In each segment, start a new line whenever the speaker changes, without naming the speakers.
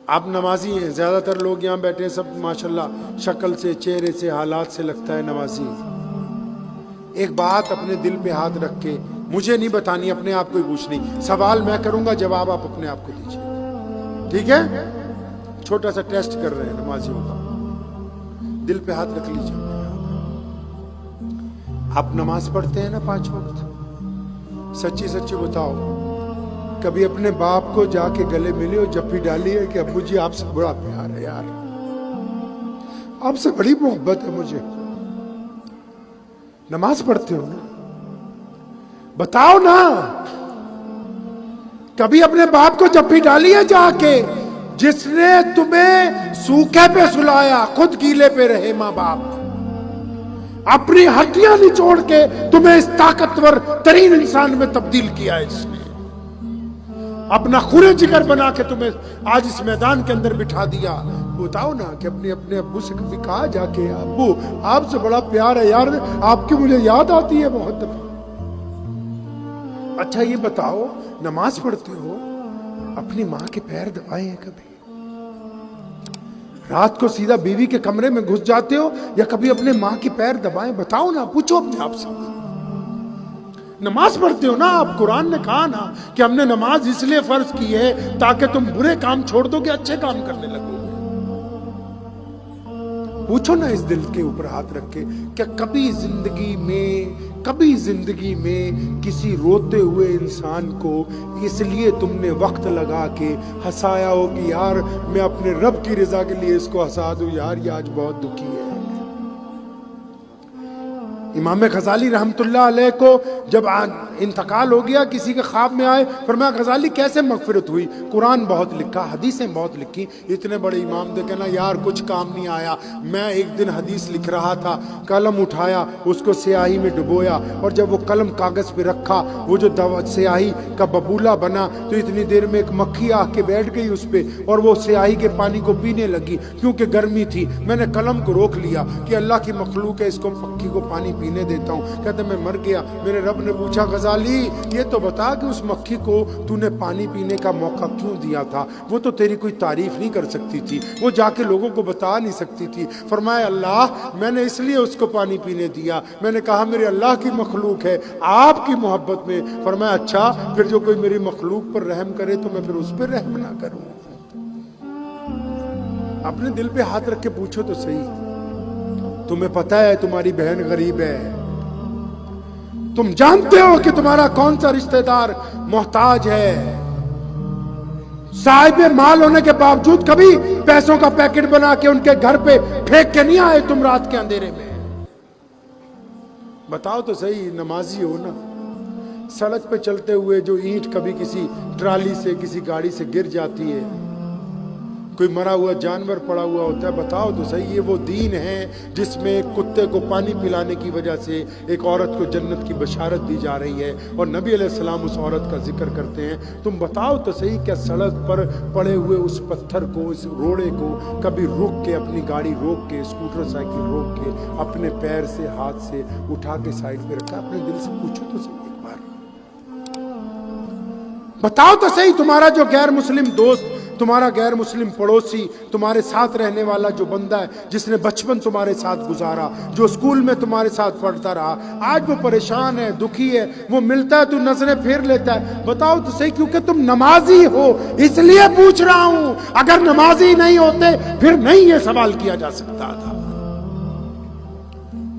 آپ نمازی ہیں، زیادہ تر لوگ یہاں بیٹھے ہیں سب ماشاءاللہ شکل سے، چہرے سے، حالات سے لگتا ہے نمازی ہیں۔ ایک بات اپنے دل پہ ہاتھ رکھ کے، مجھے نہیں بتانی، اپنے آپ کو ہی پوچھنی، سوال میں کروں گا، جواب آپ اپنے آپ کو دیجیے، ٹھیک ہے؟ چھوٹا سا ٹیسٹ کر رہے ہیں نمازیوں کا، دل پہ ہاتھ رکھ لیجیے۔ آپ نماز پڑھتے ہیں نا 5 وقت؟ سچی سچی بتاؤ، کبھی اپنے باپ کو جا کے گلے ملے اور جپی ڈالی ہے کہ ابو جی آپ سے بڑا پیار ہے یار، آپ سے بڑی محبت ہے مجھے؟ نماز پڑھتے ہو نا، بتاؤ نا، کبھی اپنے باپ کو جپی ڈالی ہے جا کے، جس نے تمہیں سوکھے پہ سلایا، خود گیلے پہ رہے ماں باپ، اپنی ہڈیاں نچوڑ کے تمہیں اس طاقتور ترین انسان میں تبدیل کیا ہے، جس نے اپنا خون جگر بنا کے تمہیں آج اس میدان کے اندر بٹھا دیا۔ بتاؤ نا کہ اپنے ابو سے کبھی کہا جا کے، ابو آپ سے بڑا پیار ہے یار، آپ کی مجھے یاد آتی ہے بہت دفعہ۔ اچھا یہ بتاؤ، نماز پڑھتے ہو، اپنی ماں کے پیر دبائے ہیں کبھی؟ رات کو سیدھا بیوی کے کمرے میں گھس جاتے ہو یا کبھی اپنے ماں کے پیر دبائے؟ بتاؤ نا، پوچھو اپنے آپ سے۔ نماز پڑھتے ہو نا آپ، قرآن نے کہا نا کہ ہم نے نماز اس لیے فرض کی ہے تاکہ تم برے کام چھوڑ دو کہ اچھے کام کرنے لگو۔ پوچھو نا اس دل کے اوپر ہاتھ رکھ کے، کہ کبھی زندگی میں کسی روتے ہوئے انسان کو اس لیے تم نے وقت لگا کے ہنسایا ہو کہ یار میں اپنے رب کی رضا کے لیے اس کو ہنسا دوں، یار یہ آج بہت دکھی ہے۔ امام غزالی رحمت اللہ علیہ کو جب انتقال ہو گیا، کسی کے خواب میں آئے، فرمایا غزالی کیسے مغفرت ہوئی؟ قرآن بہت لکھا، حدیثیں بہت لکھی، اتنے بڑے امام دے کہنا یار کچھ کام نہیں آیا، میں ایک دن حدیث لکھ رہا تھا، قلم اٹھایا، اس کو سیاہی میں ڈبویا، اور جب وہ قلم کاغذ پہ رکھا، وہ جو سیاہی کا ببولہ بنا تو اتنی دیر میں ایک مکھی آ کے بیٹھ گئی اس پہ، اور وہ سیاہی کے پانی کو پینے لگی، کیونکہ گرمی تھی۔ میں نے قلم کو روک لیا کہ اللہ کی مخلوق ہے، اس کو مکھی کو پانی پینے دیتا ہوں۔ کہتے میں مر گیا۔ میرے رب نے پوچھا غزالی یہ تو بتا کہ اس مکھی کو تو نے پانی پینے کا موقع کیوں دیا تھا؟ وہ تو تیری کوئی تعریف نہیں کر سکتی تھی، وہ جا کے لوگوں کو بتا نہیں سکتی تھی۔ فرمایا اللہ میں نے اس لیے اس کو پانی پینے دیا، میں نے کہا میرے اللہ کی مخلوق ہے آپ کی محبت میں۔ فرمایا اچھا پھر جو کوئی میری مخلوق پر رحم کرے تو میں پھر اس پہ رحم نہ کروں؟ اپنے دل پہ ہاتھ رکھ کے پوچھو تو صحیح، تمہیں پتا ہے تمہاری بہن غریب ہے، تم جانتے ہو کہ تمہارا کون سا رشتہ دار محتاج ہے، صاحب مال ہونے کے باوجود کبھی پیسوں کا پیکٹ بنا کے ان کے گھر پہ پھینک کے نہیں آئے تم رات کے اندھیرے میں؟ بتاؤ تو صحیح، نمازی ہو نا، سڑک پہ چلتے ہوئے جو اینٹ کبھی کسی ٹرالی سے کسی گاڑی سے گر جاتی ہے، کوئی مرا ہوا جانور پڑا ہوا ہوتا ہے، بتاؤ تو صحیح یہ وہ دین ہے جس میں ایک کتے کو پانی پلانے کی وجہ سے ایک عورت کو جنت کی بشارت دی جا رہی ہے، اور نبی علیہ السلام اس عورت کا ذکر کرتے ہیں۔ تم بتاؤ تو صحیح کیا سڑک پر پڑے ہوئے اس پتھر کو، اس روڑے کو کبھی رک کے، اپنی گاڑی روک کے، اسکوٹر سائیکل روک کے، اپنے پیر سے ہاتھ سے اٹھا کے سائڈ پہ رکھا؟ اپنے دل سے پوچھو تو صحیح ایک بار، بتاؤ تو صحیح تمہارا جو غیر مسلم دوست، تمہارا غیر مسلم پڑوسی، تمہارے ساتھ رہنے والا جو بندہ ہے جس نے بچپن تمہارے ساتھ گزارا، جو اسکول میں تمہارے ساتھ پڑھتا رہا، آج وہ پریشان ہے، دکھی ہے، وہ ملتا ہے تو نظریں پھیر لیتا ہے، بتاؤ تو صحیح کیونکہ تم نمازی ہو اس لیے پوچھ رہا ہوں، اگر نمازی نہیں ہوتے پھر نہیں یہ سوال کیا جا سکتا تھا،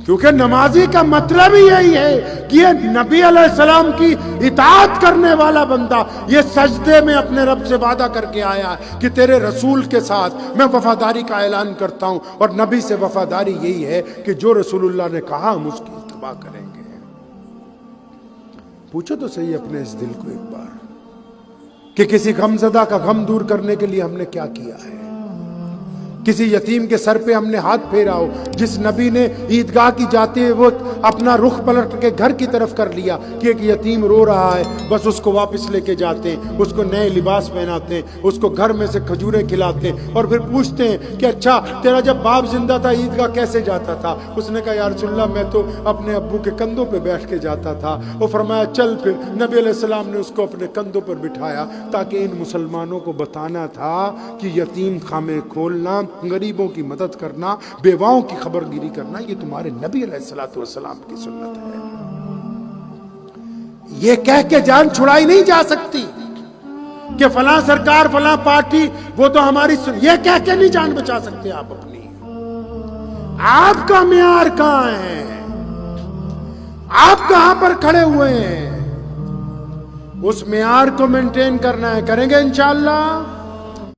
کیونکہ نمازی کا مطلب ہی یہی ہے کہ یہ نبی علیہ السلام کی اطاعت کرنے والا بندہ یہ سجدے میں اپنے رب سے وعدہ کر کے آیا کہ تیرے رسول کے ساتھ میں وفاداری کا اعلان کرتا ہوں، اور نبی سے وفاداری یہی ہے کہ جو رسول اللہ نے کہا ہم اس کی اتباع کریں گے۔ پوچھو تو صحیح اپنے اس دل کو ایک بار کہ کسی غم زدہ کا غم دور کرنے کے لیے ہم نے کیا کیا ہے، کسی یتیم کے سر پہ ہم نے ہاتھ پھیرا ہو، جس نبی نے عیدگاہ کی جاتے وہ اپنا رخ پلٹ کے گھر کی طرف کر لیا کہ ایک یتیم رو رہا ہے، بس اس کو واپس لے کے جاتے ہیں، اس کو نئے لباس پہناتے ہیں، اس کو گھر میں سے کھجوریں کھلاتے ہیں، اور پھر پوچھتے ہیں کہ اچھا تیرا جب باپ زندہ تھا عیدگاہ کیسے جاتا تھا؟ اس نے کہا یا رسول اللہ میں تو اپنے ابو کے کندھوں پہ بیٹھ کے جاتا تھا۔ وہ فرمایا چل پھر، نبی علیہ السلام نے اس کو اپنے کندھوں پر بٹھایا تاکہ ان مسلمانوں کو بتانا تھا کہ یتیم خانے کھولنا، غریبوں کی مدد کرنا، بیواؤں کی خبر گیری کرنا یہ تمہارے نبی علیہ السلام کی سنت ہے۔ یہ کہہ کے جان چھڑائی نہیں جا سکتی کہ فلاں سرکار فلاں پارٹی وہ تو ہماری یہ کہہ کے نہیں جان بچا سکتے آپ اپنی۔ آپ کا معیار کہاں ہے؟ آپ کہاں پر کھڑے ہوئے ہیں؟ اس معیار کو مینٹین کرنا ہے، کریں گے انشاءاللہ۔